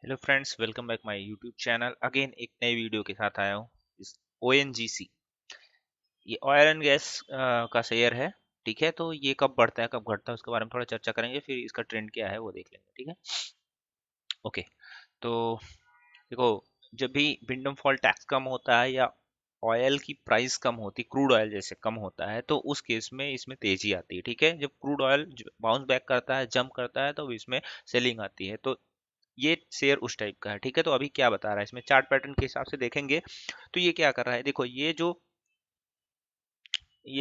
Hello friends, welcome back my YouTube channel. Again एक नई video के साथ आया हूँ। इस ओएनजीसी, ये ऑयल एंड गैस का शेयर है। ठीक है, तो ये कब बढ़ता है कब घटता है उसके बारे में थोड़ा चर्चा करेंगे, फिर इसका ट्रेंड क्या है वो देख लेंगे। ठीक है, ओके। तो देखो, जब भी विंडम फॉल टैक्स कम होता है या ऑयल की प्राइस कम होती, क्रूड ऑयल जैसे कम होता है, तो उस केस में इसमें तेजी आती है। ठीक है, जब क्रूड ऑयल बाउंस बैक करता है, जंप करता है, तो इसमें सेलिंग आती है। तो ये शेयर उस टाइप का है। ठीक है, तो अभी क्या बता रहा है, इसमें चार्ट पैटर्न के हिसाब से देखेंगे तो ये क्या कर रहा है। देखो, ये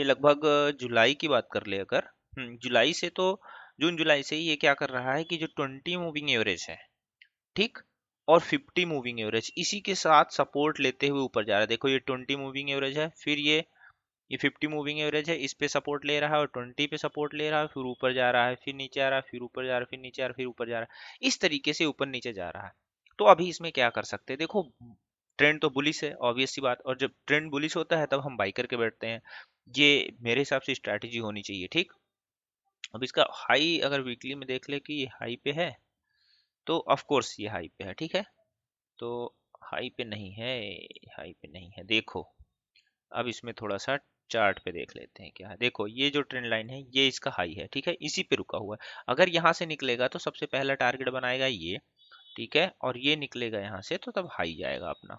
लगभग जुलाई की बात कर ले अगर, जुलाई से तो जून जुलाई से ही ये क्या कर रहा है कि जो 20 मूविंग एवरेज है, ठीक, और 50 मूविंग एवरेज इसी के साथ सपोर्ट लेते हुए ऊपर जा रहा है। देखो, ये 20 मूविंग एवरेज है, फिर ये 50 मूविंग एवरेज है, इस पे सपोर्ट ले रहा है और 20 पे सपोर्ट ले रहा है, फिर ऊपर जा रहा है, फिर नीचे आ रहा है, फिर ऊपर जा रहा है, फिर नीचे आ रहा है, फिर ऊपर जा रहा है। इस तरीके से ऊपर नीचे जा रहा है। तो अभी इसमें क्या कर सकते हैं, देखो, ट्रेंड तो बुलिश है, ऑब्वियस सी बात। और जब ट्रेंड बुलिश होता है तब हम बाई करके बैठते हैं। ये मेरे हिसाब से स्ट्रैटेजी होनी चाहिए। ठीक, अब इसका हाई अगर वीकली में देख ले कि ये हाई पे है, तो ऑफ कोर्स ये हाई पे है। ठीक है, तो हाई पे नहीं है, हाई पे नहीं है। देखो, अब इसमें थोड़ा सा चार्ट पे देख लेते हैं क्या है। देखो, ये जो ट्रेंड लाइन है ये इसका हाई है। ठीक है, इसी पे रुका हुआ है। अगर यहाँ से निकलेगा तो सबसे पहला टारगेट बनाएगा ये। ठीक है, और ये निकलेगा यहाँ से तो तब हाई जाएगा अपना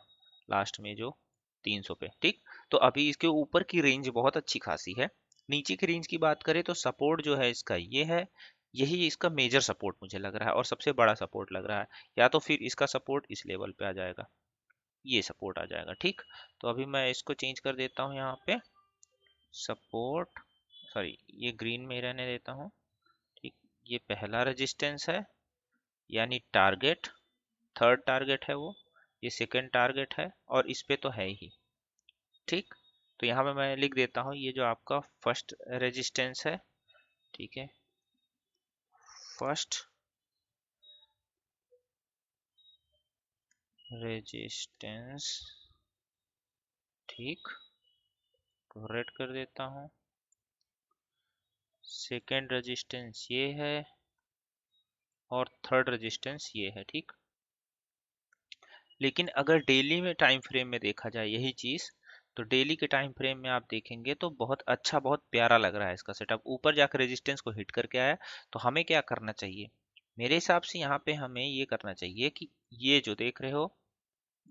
लास्ट में जो 300 पे। ठीक, तो अभी इसके ऊपर की रेंज बहुत अच्छी खासी है। नीचे की रेंज की बात करें तो सपोर्ट जो है इसका ये है, यही इसका मेजर सपोर्ट मुझे लग रहा है और सबसे बड़ा सपोर्ट लग रहा है। या तो फिर इसका सपोर्ट इस लेवल पे आ जाएगा, ये सपोर्ट आ जाएगा। ठीक, तो अभी मैं इसको चेंज कर देता हूँ यहाँ पे, सपोर्ट, सॉरी, ये ग्रीन में ही रहने देता हूँ। ठीक, ये पहला रेजिस्टेंस है, यानी टारगेट, थर्ड टारगेट है वो, ये सेकंड टारगेट है, और इस पे तो है ही। ठीक, तो यहाँ पे मैं लिख देता हूँ ये जो आपका फर्स्ट रेजिस्टेंस है। ठीक है, फर्स्ट रेजिस्टेंस, ठीक, तो रेड कर देता हूँ। सेकंड रेजिस्टेंस ये है और थर्ड रेजिस्टेंस ये है। ठीक, लेकिन अगर डेली में टाइम फ्रेम में देखा जाए यही चीज, तो डेली के टाइम फ्रेम में आप देखेंगे तो बहुत अच्छा, बहुत प्यारा लग रहा है इसका सेटअप। ऊपर जाकर रेजिस्टेंस को हिट करके आया। तो हमें क्या करना चाहिए, मेरे हिसाब से यहाँ पे हमें ये करना चाहिए कि ये जो देख रहे हो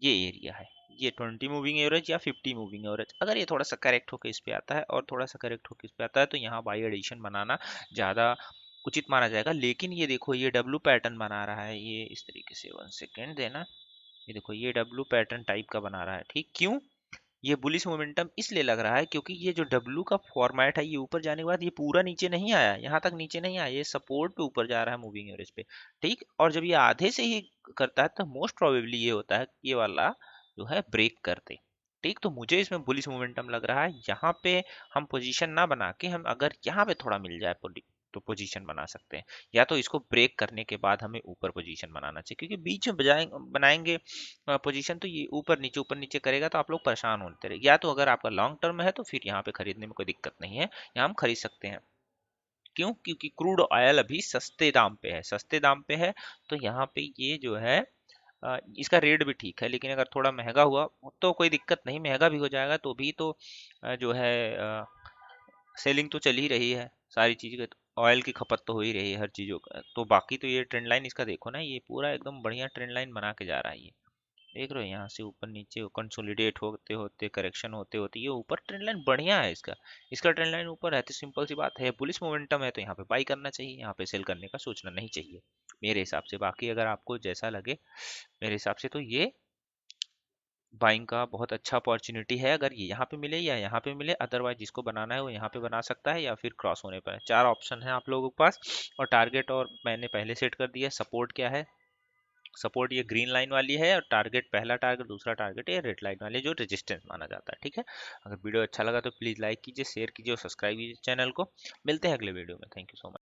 ये एरिया है, ये 20 मूविंग एवरेज या 50 मूविंग एवरेज, अगर ये थोड़ा सा करेक्ट होकर इस पे आता है और थोड़ा सा करेक्ट होकर इस पे आता है, तो यहाँ बाई एडिशन बनाना ज़्यादा उचित माना जाएगा। लेकिन ये देखो, ये डब्लू पैटर्न बना रहा है, ये इस तरीके से, 1 सेकेंड देना, ये देखो ये डब्लू पैटर्न टाइप का बना रहा है। ठीक, क्यों, ये बुलिश मोमेंटम इसलिए लग रहा है क्योंकि ये जो डब्लू का फॉर्मेट है, ये ऊपर जाने के बाद ये पूरा नीचे नहीं आया, यहाँ तक नीचे नहीं आया, ये सपोर्ट पे ऊपर जा रहा है मूविंग एवरेज पे। ठीक, और जब ये आधे से ही करता है तो मोस्ट प्रोबेबली ये होता है कि ये वाला जो है ब्रेक कर दे। ठीक, तो मुझे इसमें बुलिश मोमेंटम लग रहा है। यहाँ पे हम पोजीशन ना बना के, हम अगर यहाँ पे थोड़ा मिल जाए तो पोजीशन बना सकते हैं, या तो इसको ब्रेक करने के बाद हमें ऊपर पोजीशन बनाना चाहिए, क्योंकि बीच में बनाएंगे पोजीशन तो ये ऊपर नीचे करेगा तो आप लोग परेशान होते रहे। या तो अगर आपका लॉन्ग टर्म है तो फिर यहाँ पे खरीदने में कोई दिक्कत नहीं है, यहाँ हम खरीद सकते हैं। क्यों, क्योंकि क्रूड ऑयल अभी सस्ते दाम पे है, सस्ते दाम पे है। तो यहाँ पे ये जो है इसका रेट भी ठीक है। लेकिन अगर थोड़ा महंगा हुआ तो कोई दिक्कत नहीं, महंगा भी हो जाएगा तो भी तो जो है सेलिंग तो चल ही रही है, सारी चीज़ ऑयल की खपत तो हो ही रही है हर चीज़ों का। तो बाकी तो ये ट्रेंड लाइन इसका देखो ना, ये पूरा एकदम बढ़िया ट्रेंड लाइन बना के जा रहा है। ये देख रहे हो, यहाँ से ऊपर नीचे कंसोलिडेट होते होते, करेक्शन होते होते ये ऊपर ट्रेंड लाइन बढ़िया है इसका। इसका ट्रेंड लाइन ऊपर है तो सिंपल सी बात है, पुलिस मोमेंटम है तो यहाँ पे बाई करना चाहिए, यहाँ पे सेल करने का सोचना नहीं चाहिए मेरे हिसाब से। बाकी अगर आपको जैसा लगे, मेरे हिसाब से तो ये बाइंग का बहुत अच्छा अपॉर्चुनिटी है। अगर ये यहाँ पे मिले या यहाँ पे मिले, अदरवाइज जिसको बनाना है वो यहाँ पे बना सकता है या फिर क्रॉस होने पर। चार ऑप्शन है आप लोगों के पास। और टारगेट और मैंने पहले सेट कर दिया। सपोर्ट क्या है, सपोर्ट ये ग्रीन लाइन वाली है, और टारगेट, पहला टारगेट, दूसरा टारगेट ये रेड लाइन वाली जो रेजिस्टेंस माना जाता है। ठीक है, अगर वीडियो अच्छा लगा तो प्लीज़ लाइक कीजिए, शेयर कीजिए और सब्सक्राइब कीजिए चैनल को। मिलते हैं अगले वीडियो में। Thank you so much.